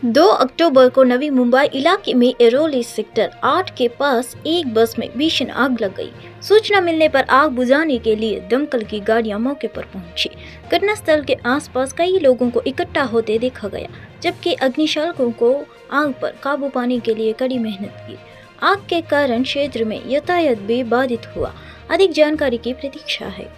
2 अक्टूबर को नवी मुंबई इलाके में एरोली सेक्टर 8 के पास एक बस में भीषण आग लग गई। सूचना मिलने पर आग बुझाने के लिए दमकल की गाड़ियां मौके पर पहुंची। घटनास्थल के आसपास कई लोगों को इकट्ठा होते देखा गया, जबकि अग्निशमन को आग पर काबू पाने के लिए कड़ी मेहनत की। आग के कारण क्षेत्र में यातायात भी बाधित हुआ। अधिक जानकारी की प्रतीक्षा है।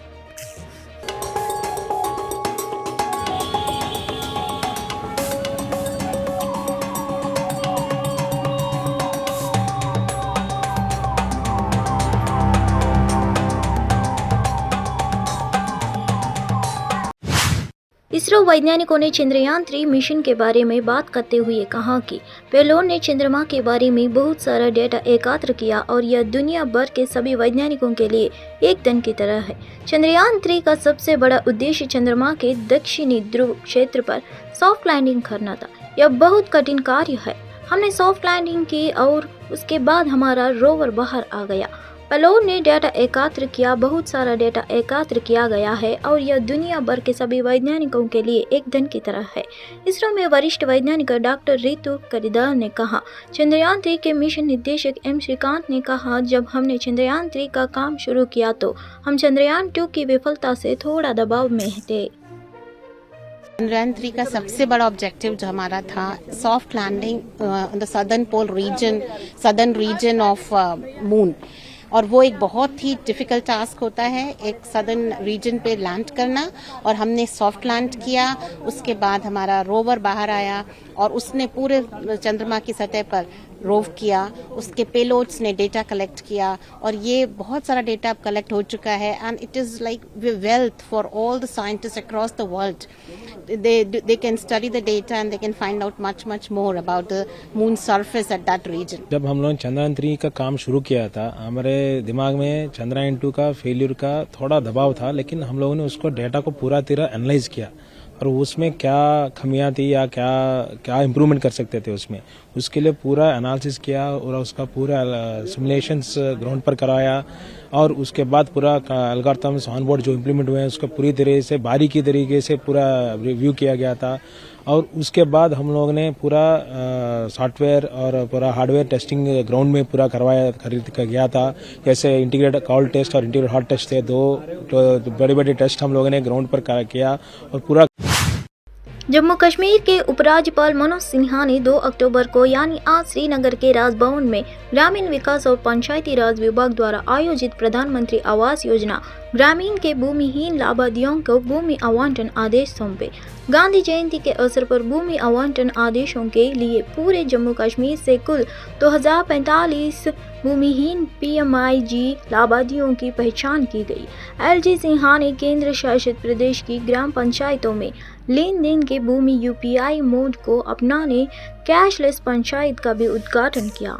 इसरो वैज्ञानिकों ने चंद्रयान 3 मिशन के बारे में बात करते हुए कहा कि पेलोड ने चंद्रमा के बारे में बहुत सारा डेटा एकत्र किया और यह दुनिया भर के सभी वैज्ञानिकों के लिए एक धन की तरह है। चंद्रयान 3 का सबसे बड़ा उद्देश्य चंद्रमा के दक्षिणी ध्रुव क्षेत्र पर सॉफ्ट लैंडिंग करना था। यह बहुत कठिन कार्य है। हमने सॉफ्ट लैंडिंग की और उसके बाद हमारा रोवर बाहर आ गया। पेलोड ने डेटा एकत्र किया, बहुत सारा डेटा एकत्र किया गया है और यह दुनिया भर के सभी वैज्ञानिकों के लिए एक धन की तरह है। इसरो में वरिष्ठ वैज्ञानिक डॉक्टर रितु करिदार ने कहा। चंद्रयान 3 के मिशन निदेशक एम श्रीकांत ने कहा, जब हमने चंद्रयान 3 का काम शुरू किया तो हम चंद्रयान 2 की विफलता से थोड़ा दबाव में थे। चंद्रयान 3 का सबसे बड़ा ऑब्जेक्टिव जो हमारा था, soft landing in the southern region of moon, और वो एक बहुत ही डिफिकल्ट टास्क होता है, एक सदर्न रीजन पे लैंड करना। और हमने सॉफ्ट लैंड किया, उसके बाद हमारा रोवर बाहर आया और उसने पूरे चंद्रमा की सतह पर रोव किया। उसके पेलोड्स ने डेटा कलेक्ट किया और ये बहुत सारा डेटा अब कलेक्ट हो चुका है and it is like wealth for all the scientist across the world. They can study the data and they can find out much more about the moon surface at that region. जब हम लोग चंद्रयान 3 का काम शुरू किया था, हमारे दिमाग में चंद्रयान 2 का फेल्यूर का थोड़ा दबाव था, लेकिन हम लोगों ने उसको डेटा को पूरा तरह एनालाइज किया और उसमें क्या खमियां थी या क्या इम्प्रूवमेंट कर सकते थे उसके लिए पूरा एनालिसिस किया और उसका पूरा सिमुलेशंस ग्राउंड पर कराया और उसके बाद पूरा एल्गोरिथम्स ऑन बोर्ड जो इम्प्लीमेंट हुए हैं उसका पूरी तरह से बारीकी तरीके से पूरा रिव्यू किया गया था। और उसके बाद हम लोग ने पूरा सॉफ्टवेयर और पूरा हार्डवेयर टेस्टिंग ग्राउंड में पूरा खरीद कर गया था। जैसे इंटीग्रेटेड कॉल टेस्ट और इंटीग्रेटेड हॉट टेस्ट थे, दो बड़े टेस्ट हम लोगों ने ग्राउंड पर किया और पूरा। जम्मू कश्मीर के उपराज्यपाल मनोज सिन्हा ने 2 अक्टूबर को यानी आज श्रीनगर के राजभवन में ग्रामीण विकास और पंचायती राज विभाग द्वारा आयोजित प्रधानमंत्री आवास योजना ग्रामीण के भूमिहीन लाभार्थियों को भूमि आवंटन आदेश सौंपे। गांधी जयंती के अवसर पर भूमि आवंटन आदेशों के लिए पूरे जम्मू कश्मीर से कुल 2045 भूमिहीन PMIG लाभार्थियों की पहचान की गई। LG सिन्हा ने केंद्र शासित प्रदेश की ग्राम पंचायतों में लेन देन के भूमि UPI मोड को अपनाने कैशलेस पंचायत का भी उद्घाटन किया।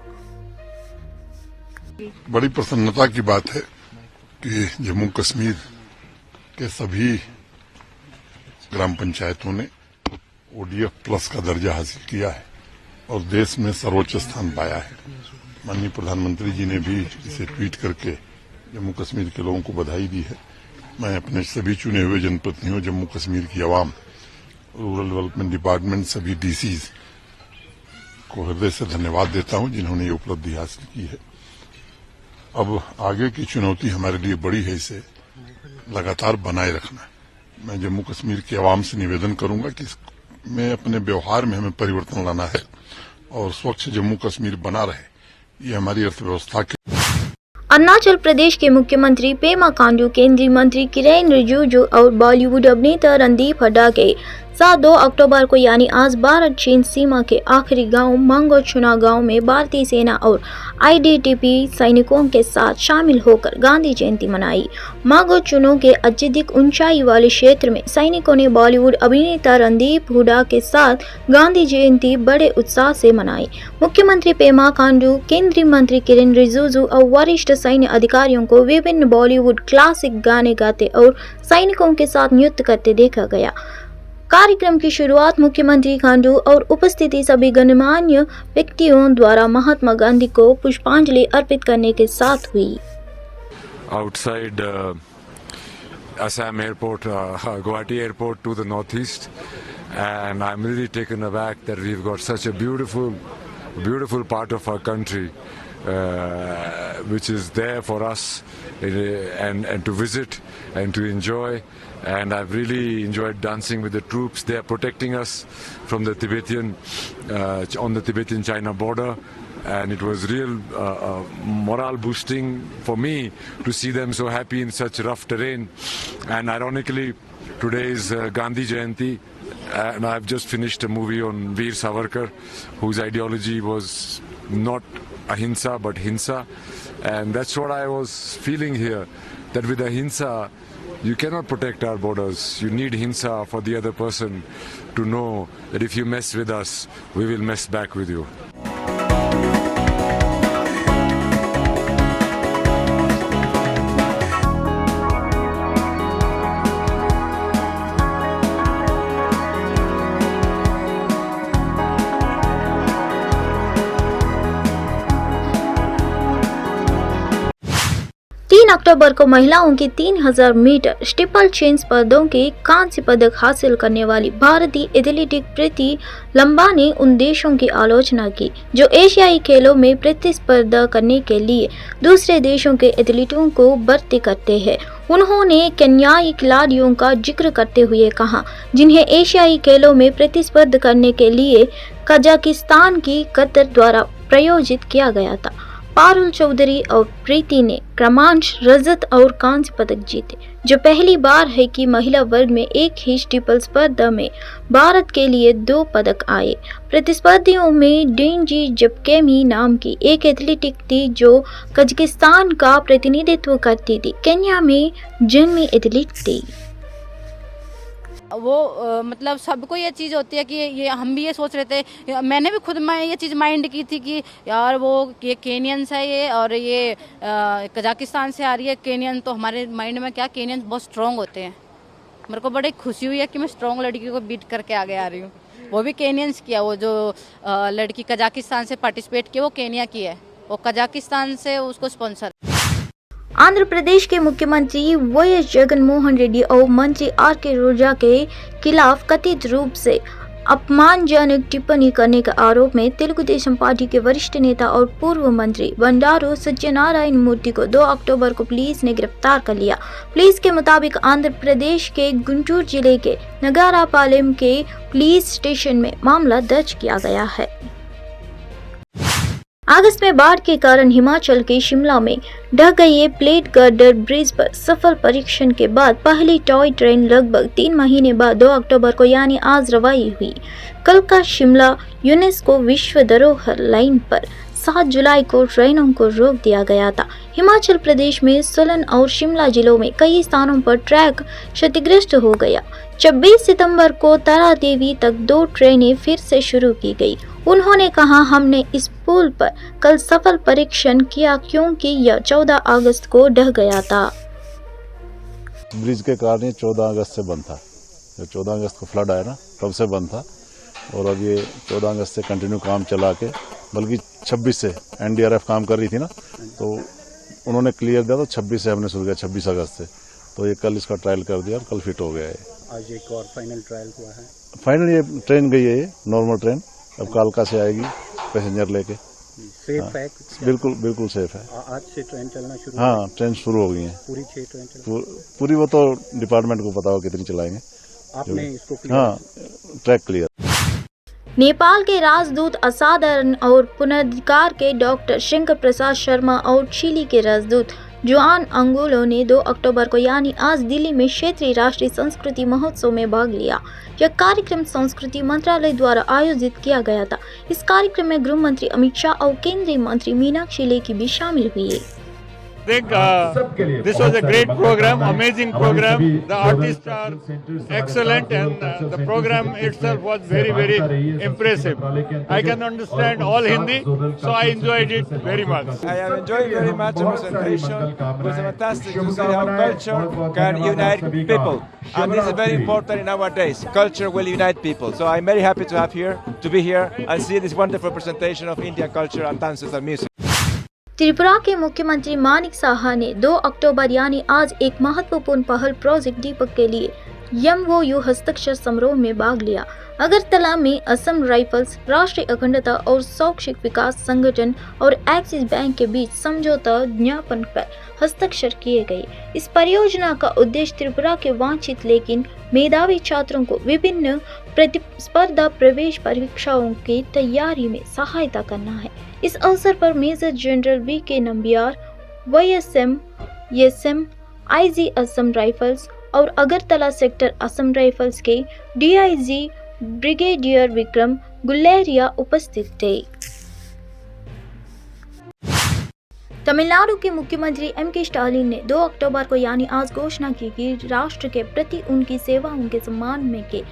बड़ी प्रसन्नता की बात है कि जम्मू कश्मीर के सभी ग्राम पंचायतों ने ODF प्लस का दर्जा हासिल किया है और देश में सर्वोच्च स्थान पाया है। माननीय प्रधानमंत्री जी ने भी इसे ट्वीट करके जम्मू कश्मीर के लोगों को बधाई दी है। मैं अपने सभी चुने हुए जनप्रतिनिधियों, जम्मू कश्मीर की आवाम, रूरल डेवलपमेंट डिपार्टमेंट, सभी DCs को हृदय से धन्यवाद देता हूं जिन्होंने ये उपलब्धि हासिल की है। अब आगे की चुनौती हमारे लिए बड़ी है, इसे लगातार बनाए रखना है। मैं जम्मू कश्मीर की आवाम से निवेदन करूंगा कि मैं अपने व्यवहार में हमें परिवर्तन लाना है और स्वच्छ जम्मू कश्मीर बना रहे, ये हमारी अर्थव्यवस्था के। अरुणाचल प्रदेश के मुख्यमंत्री पेमा खांडू, केंद्रीय मंत्री किरेन रिजिजू और बॉलीवुड अभिनेता रणदीप हुड्डा के साथ 2 अक्टूबर को यानी आज भारत चीन सीमा के आखिरी गांव मांगो चुना गांव में भारतीय सेना और ITBP सैनिकों के साथ शामिल होकर गांधी जयंती मनाई। मांगो चुनो के अत्यधिक ऊंचाई वाले क्षेत्र में सैनिकों ने बॉलीवुड अभिनेता रणदीप हुड्डा के साथ गांधी जयंती बड़े उत्साह से मनाई। मुख्यमंत्री पेमा खांडू, केंद्रीय मंत्री किरेन रिजिजू और वरिष्ठ सैन्य अधिकारियों को विभिन्न बॉलीवुड क्लासिक गाने गाते और सैनिकों के साथ नृत्य करते देखा गया। कार्यक्रम की शुरुआत मुख्यमंत्री खांडू और उपस्थिति सभी गणमान्य व्यक्तियों द्वारा महात्मा गांधी को पुष्पांजलि अर्पित करने के साथ हुई। Outside Assam airport, Guwahati airport to the northeast, and I'm really taken aback that we've got such a beautiful part of our country which is there for us and to visit and to enjoy. And I've really enjoyed dancing with the troops. They are protecting us from the Tibetan on the Tibetan-China border. And it was real morale boosting for me to see them so happy in such rough terrain. And ironically, today is Gandhi Jayanti, and I've just finished a movie on Veer Savarkar, whose ideology was not ahimsa but hinsa. And that's what I was feeling here, that with ahimsa, you cannot protect our borders. You need hinsa for the other person to know that if you mess with us, we will mess back with you. अक्टूबर को महिलाओं की 3000 metre steeple chain स्पर्धाओं के कांस्य पदक हासिल करने वाली भारतीय एथलीट प्रीति लंबा ने उन देशों की आलोचना की जो एशियाई खेलों में प्रतिस्पर्धा करने के लिए दूसरे देशों के एथलीटों को भर्ती करते हैं। उन्होंने केन्याई खिलाड़ियों का जिक्र करते हुए कहा, जिन्हें एशियाई खेलों में प्रतिस्पर्धा करने के लिए कजाकिस्तान की कतर द्वारा प्रायोजित किया गया था। पारुल चौधरी और प्रीति ने क्रमशः रजत और कांस्य पदक जीते, जो पहली बार है कि महिला वर्ग में एक ही स्टीपल स्पर्धा में भारत के लिए 2 पदक आए। प्रतिस्पर्धियों में डेंजी जपकेमी नाम की एक एथलीट थी जो कजाकिस्तान का प्रतिनिधित्व करती थी। केन्या में जन्मी एथलीट थी। वो मतलब सबको ये चीज़ होती है कि ये हम भी ये सोच रहे थे, मैंने भी खुद में ये चीज़ माइंड की थी कि यार वो ये केनियंस है ये और ये कजाकिस्तान से आ रही है केनियन, तो हमारे माइंड में क्या केनियंस बहुत स्ट्रॉन्ग होते हैं। मेरे को बड़ी खुशी हुई है कि मैं स्ट्रॉन्ग लड़की को बीट करके आगे आ रही हूँ। वो भी केनियंस किया, वो जो लड़की कजाकिस्तान से पार्टिसिपेट किया वो केनिया की है, वो कजाकिस्तान से उसको स्पॉन्सर। आंध्र प्रदेश के मुख्यमंत्री वाईएस जगनमोहन रेड्डी और मंत्री आर.के. रोजा के खिलाफ कथित रूप से अपमानजनक टिप्पणी करने के आरोप में तेलुगु देशम पार्टी के वरिष्ठ नेता और पूर्व मंत्री बंडारू सत्यनारायण मूर्ति को 2 अक्टूबर को पुलिस ने गिरफ्तार कर लिया। पुलिस के मुताबिक आंध्र प्रदेश के गुंटूर जिले के नगारापालेम के पुलिस स्टेशन में मामला दर्ज किया गया है। अगस्त में बाढ़ के कारण हिमाचल के शिमला में ढह गए प्लेट गर्डर ब्रिज पर सफल परीक्षण के बाद पहली टॉय ट्रेन लगभग 3 महीने बाद 2 अक्टूबर को यानी आज रवाना हुई। कल का शिमला यूनेस्को विश्व धरोहर लाइन पर 7 जुलाई को ट्रेनों को रोक दिया गया था। हिमाचल प्रदेश में सोलन और शिमला जिलों में कई स्थानों पर ट्रैक क्षतिग्रस्त हो गया। 26 सितंबर को तारा देवी तक 2 ट्रेनें फिर से शुरू की गई। उन्होंने कहा, हमने इस पुल पर कल सफल परीक्षण किया क्योंकि यह 14 अगस्त को ढह गया था। ब्रिज के कारण ये 14 अगस्त से बंद था। जब 14 अगस्त को फ्लड आया ना तब से बंद था और अब ये 14 अगस्त से कंटिन्यू काम चला के, बल्कि 26 से एनडीआरएफ काम कर रही थी ना, तो उन्होंने क्लियर दिया तो 26 से हमने शुरू किया, 26 अगस्त से। तो ये कल इसका ट्रायल कर दिया और कल फिट हो गया है। आज एक और फाइनल ट्रायल हुआ है। फाइनल ये ट्रेन गई है, ये नॉर्मल ट्रेन अब कालका से आएगी पैसेंजर लेके। सेफ है? बिल्कुल बिल्कुल सेफ है। आज से ट्रेन चलना शुरू? हाँ, ट्रेन शुरू हो गई है। पूरी 6 ट्रेन पूरी वो तो डिपार्टमेंट को पता हो कितनी चलाएंगे। आपने इसको क्लियर? हाँ, ट्रैक क्लियर। नेपाल के राजदूत असाधारण और पुनर्धिकार के डॉक्टर शंकर प्रसाद शर्मा और चिली के राजदूत जुआन अंगोलो ने 2 अक्टूबर को यानी आज दिल्ली में क्षेत्रीय राष्ट्रीय संस्कृति महोत्सव में भाग लिया। यह कार्यक्रम संस्कृति मंत्रालय द्वारा आयोजित किया गया था। इस कार्यक्रम में गृह मंत्री अमित शाह और केंद्रीय मंत्री मीनाक्षी लेखी भी शामिल हुए। I think this was a great program, amazing program. The artists are excellent and the program itself was very, very impressive. I can understand all Hindi, so I enjoyed it very much. I am enjoying very much the presentation. It was fantastic to see how culture can unite people. And this is very important in our days. Culture will unite people. So I'm very happy to be here and see this wonderful presentation of Indian culture and dances and music. Tripura के मुख्यमंत्री मानिक साहा ने 2 अक्टूबर यानी आज एक महत्वपूर्ण पहल project दीपक के लिए MOU हस्ताक्षर समारोह में भाग लिया। अगरतला में असम राइफल्स, राष्ट्रीय अखंडता और शैक्षिक विकास संगठन और एक्सिस बैंक के बीच समझौता ज्ञापन पर हस्ताक्षर किए गए। इस परियोजना का उद्देश्य त्रिपुरा के वांछित लेकिन मेधावी छात्रों को विभिन्न प्रतिस्पर्धा प्रवेश परीक्षाओं की तैयारी में सहायता करना है। इस अवसर पर major general VK Nambiar, YSM, SM, IG Assam rifles और अगरतला सेक्टर असम राइफल्स के DIG ब्रिगेडियर विक्रम गुलेरिया उपस्थित थे। तमिलनाडु के मुख्यमंत्री MK स्टालिन ने 2 अक्टूबर को यानी आज घोषणा की कि राष्ट्र के प्रति उनकी सेवाओं के सम्मान में के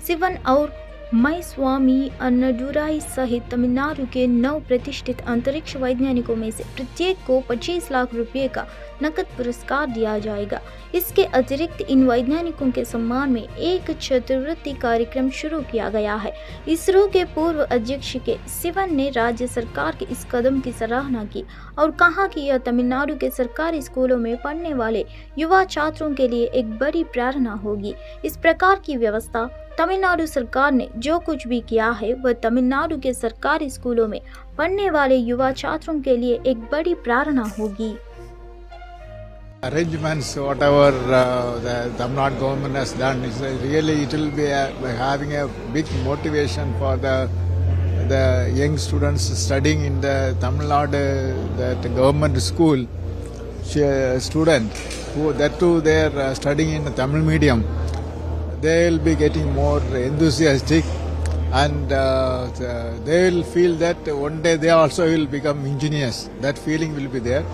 शिवन और मैस्वामी अन्नादुराई सहित तमिलनाडु के 9 प्रतिष्ठित अंतरिक्ष वैज्ञानिकों में से प्रत्येक को 25 लाख रुपए का नकद पुरस्कार दिया जाएगा। इसके अतिरिक्त इन वैज्ञानिकों के सम्मान में एक छात्रवृत्ति कार्यक्रम शुरू किया गया है। इसरो के पूर्व अध्यक्ष के शिवन ने राज्य सरकार के इस कदम की सराहना की और कहा कि यह तमिलनाडु के सरकारी स्कूलों में पढ़ने वाले युवा छात्रों के लिए एक बड़ी प्रेरणा होगी। इस प्रकार की व्यवस्था तमिलनाडु सरकार ने जो कुछ भी किया है वह तमिलनाडु के सरकारी स्कूलों में पढ़ने वाले युवा छात्रों के लिए एक बड़ी प्रेरणा होगी। Arrangements, whatever the Tamil Nadu government has done, is really it will be having a big motivation for the young students studying in the Tamil Nadu that government school. Student who that too they are studying in the Tamil medium, they will be getting more enthusiastic and they will feel that one day they also will become engineers. That feeling will be there.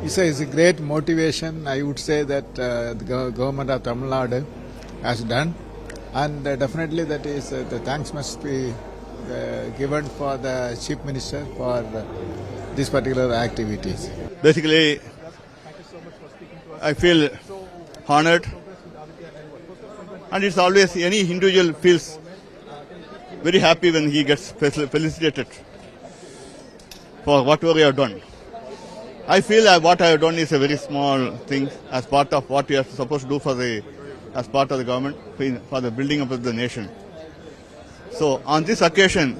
It's a great motivation, I would say, that the government of Tamil Nadu has done, and definitely that is the thanks must be given for the Chief Minister for these particular activities. Basically, I feel honored, and it's always any individual feels very happy when he gets felicitated for whatever he has done. I feel that what I have done is a very small thing as part of what we are supposed to do for as part of the government for the building up of the nation. So on this occasion,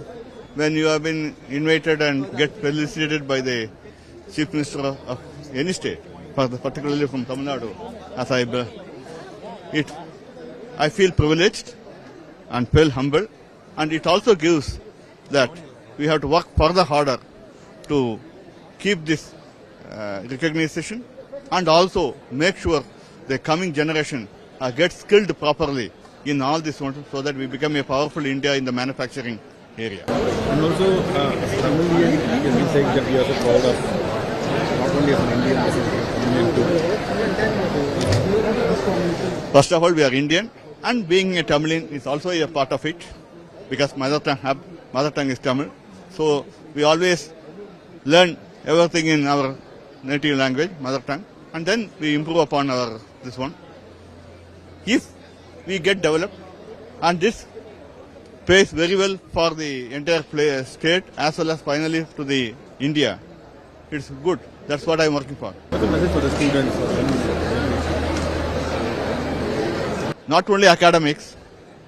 when you have been invited and get felicitated by the Chief Minister of any state, particularly from Tamil Nadu, I feel privileged and feel humble, and it also gives that we have to work further harder to keep this recognition and also make sure the coming generation gets skilled properly in all this so that we become a powerful India in the manufacturing area. And also, as an Indian, you can be saying that we are so proud of not only as an Indian, but as an Indian too. First of all, we are Indian, and being a Tamilian is also a part of it, because mother tongue is Tamil. So we always learn everything in our native language, mother tongue, and then we improve upon this one. If we get developed, and this pays very well for the entire state as well as finally to the India, it's good. That's what I'm working for. What's the message for the students? Not only academics,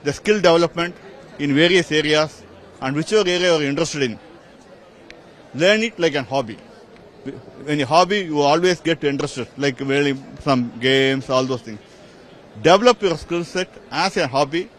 the skill development in various areas, and whichever area you're interested in, learn it like a hobby. In a hobby, you always get interested, like some games, all those things. Develop your skill set as a hobby